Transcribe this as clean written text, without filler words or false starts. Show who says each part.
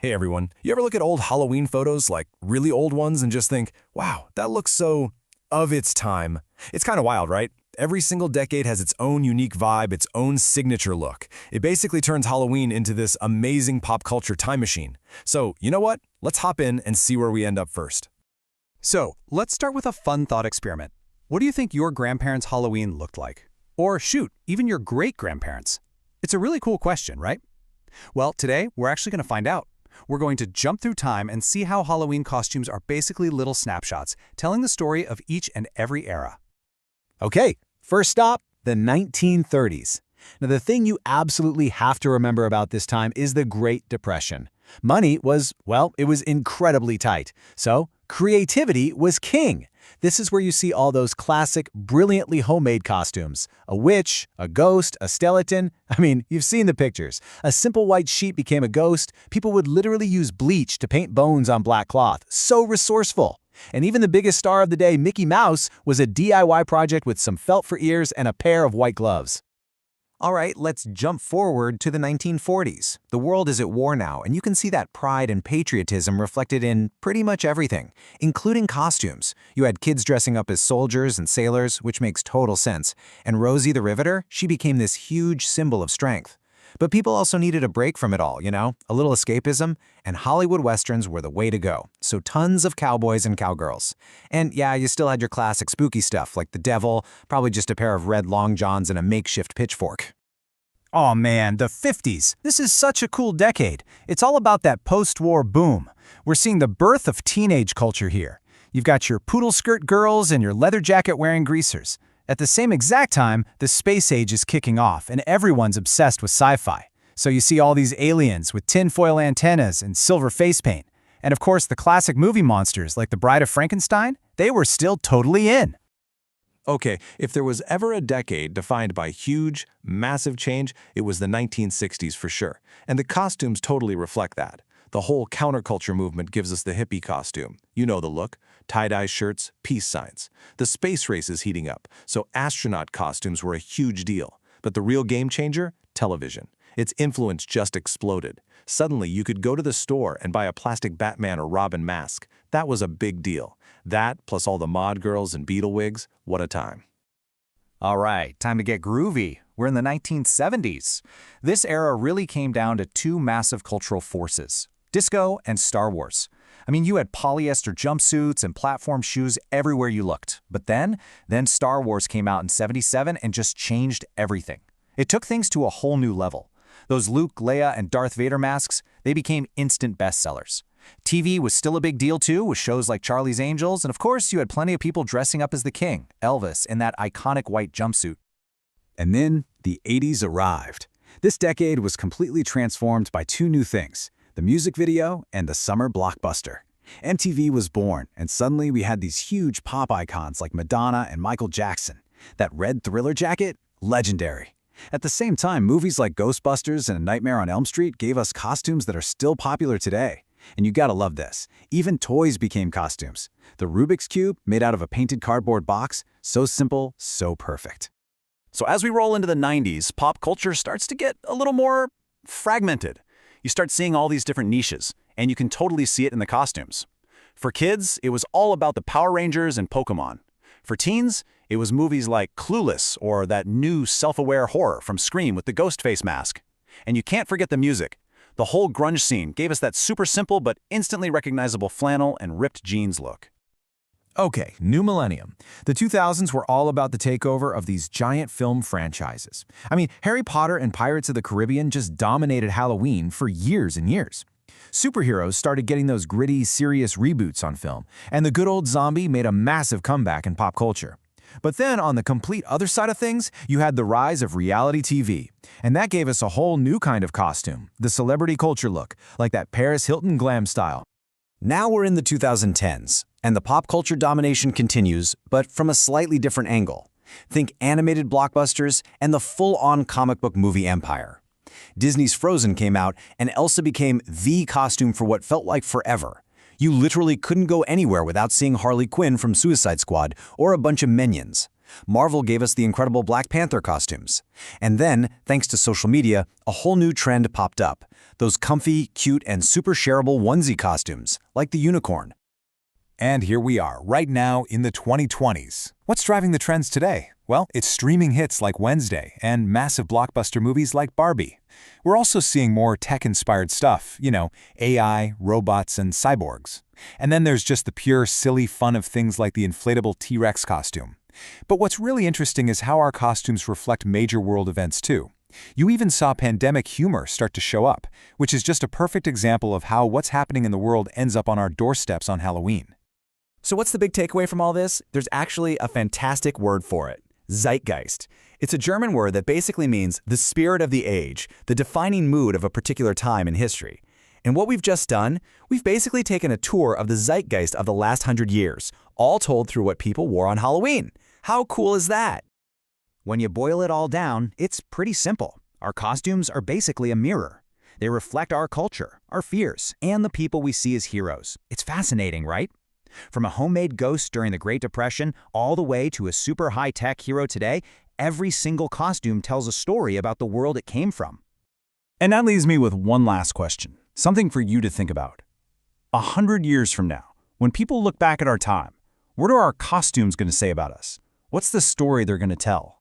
Speaker 1: Hey everyone, you ever look at old Halloween photos, like really old ones, and just think, wow, that looks so of its time? It's kind of wild, right? Every single decade has its own unique vibe, its own signature look. It basically turns Halloween into this amazing pop culture time machine. So, you know what? Let's hop in and see where we end up first.
Speaker 2: So, let's start with a fun thought experiment. What do you think your grandparents' Halloween looked like? Or shoot, even your great-grandparents? It's a really cool question, right? Well, today, we're actually going to find out. We're going to jump through time and see how Halloween costumes are basically little snapshots, telling the story of each and every era.
Speaker 3: Okay, first stop, the 1930s. Now, the thing you absolutely have to remember about this time is the Great Depression. Money was, well, it was incredibly tight. So, creativity was king. This is where you see all those classic, brilliantly homemade costumes. A witch, a ghost, a skeleton. I mean, you've seen the pictures. A simple white sheet became a ghost. People would literally use bleach to paint bones on black cloth. So resourceful. And even the biggest star of the day, Mickey Mouse, was a DIY project with some felt for ears and a pair of white gloves.
Speaker 4: All right, let's jump forward to the 1940s. The world is at war now, and you can see that pride and patriotism reflected in pretty much everything, including costumes. You had kids dressing up as soldiers and sailors, which makes total sense. And Rosie the Riveter, she became this huge symbol of strength. But people also needed a break from it all, a little escapism, and Hollywood westerns were the way to go. So tons of cowboys and cowgirls. And yeah, you still had your classic spooky stuff like the devil, probably just a pair of red long johns and a makeshift pitchfork.
Speaker 2: Oh man, the 50s. This is such a cool decade. It's all about that post-war boom. We're seeing the birth of teenage culture here. You've got your poodle skirt girls and your leather jacket wearing greasers. At the same exact time, the space age is kicking off and everyone's obsessed with sci-fi. So you see all these aliens with tinfoil antennas and silver face paint. And of course, the classic movie monsters like the Bride of Frankenstein, they were still totally in.
Speaker 1: Okay, if there was ever a decade defined by huge, massive change, it was the 1960s for sure. And the costumes totally reflect that. The whole counterculture movement gives us the hippie costume. You know the look. Tie-dye shirts, peace signs. The space race is heating up, so astronaut costumes were a huge deal. But the real game changer? Television. Its influence just exploded. Suddenly, you could go to the store and buy a plastic Batman or Robin mask. That was a big deal. That, plus all the mod girls and Beatle wigs, what a time.
Speaker 5: All right, time to get groovy. We're in the 1970s. This era really came down to two massive cultural forces: disco and Star Wars. I mean, you had polyester jumpsuits and platform shoes everywhere you looked. But then Star Wars came out in '77 and just changed everything. It took things to a whole new level. Those Luke, Leia, and Darth Vader masks, they became instant bestsellers. TV was still a big deal too, with shows like Charlie's Angels, and of course you had plenty of people dressing up as the king, Elvis, in that iconic white jumpsuit.
Speaker 3: And then the 80s arrived. This decade was completely transformed by two new things: the music video and the summer blockbuster. MTV was born, and suddenly we had these huge pop icons like Madonna and Michael Jackson. That red Thriller jacket? Legendary. At the same time, movies like Ghostbusters and A Nightmare on Elm Street gave us costumes that are still popular today. And you gotta love this. Even toys became costumes. The Rubik's Cube, made out of a painted cardboard box, so simple, so perfect.
Speaker 2: So as we roll into the 90s, pop culture starts to get a little more fragmented. You start seeing all these different niches, and you can totally see it in the costumes. For kids, it was all about the Power Rangers and Pokémon. For teens, it was movies like Clueless or that new self-aware horror from Scream with the Ghostface mask. And you can't forget the music. The whole grunge scene gave us that super simple but instantly recognizable flannel and ripped jeans look.
Speaker 1: Okay, new millennium. The 2000s were all about the takeover of these giant film franchises. I mean, Harry Potter and Pirates of the Caribbean just dominated Halloween for years and years. Superheroes started getting those gritty, serious reboots on film, and the good old zombie made a massive comeback in pop culture. But then, on the complete other side of things, you had the rise of reality TV. And that gave us a whole new kind of costume, the celebrity culture look, like that Paris Hilton glam style.
Speaker 3: Now we're in the 2010s, and the pop culture domination continues, but from a slightly different angle. Think animated blockbusters and the full-on comic book movie empire. Disney's Frozen came out, and Elsa became the costume for what felt like forever. You literally couldn't go anywhere without seeing Harley Quinn from Suicide Squad or a bunch of minions.
Speaker 4: Marvel gave us the incredible Black Panther costumes. And then, thanks to social media, a whole new trend popped up. Those comfy, cute, and super shareable onesie costumes, like the unicorn.
Speaker 1: And here we are, right now in the 2020s. What's driving the trends today? Well, it's streaming hits like Wednesday and massive blockbuster movies like Barbie. We're also seeing more tech-inspired stuff, AI, robots, and cyborgs. And then there's just the pure, silly fun of things like the inflatable T-Rex costume. But what's really interesting is how our costumes reflect major world events too. You even saw pandemic humor start to show up, which is just a perfect example of how what's happening in the world ends up on our doorsteps on Halloween.
Speaker 3: So what's the big takeaway from all this? There's actually a fantastic word for it: Zeitgeist. It's a German word that basically means the spirit of the age, the defining mood of a particular time in history. And what we've just done, we've basically taken a tour of the zeitgeist of the last 100 years, all told through what people wore on Halloween. How cool is that?
Speaker 2: When you boil it all down, it's pretty simple. Our costumes are basically a mirror. They reflect our culture, our fears, and the people we see as heroes. It's fascinating, right? From a homemade ghost during the Great Depression all the way to a super high-tech hero today, every single costume tells a story about the world it came from.
Speaker 5: And that leaves me with one last question, something for you to think about. 100 years from now, when people look back at our time, what are our costumes going to say about us? What's the story they're going to tell?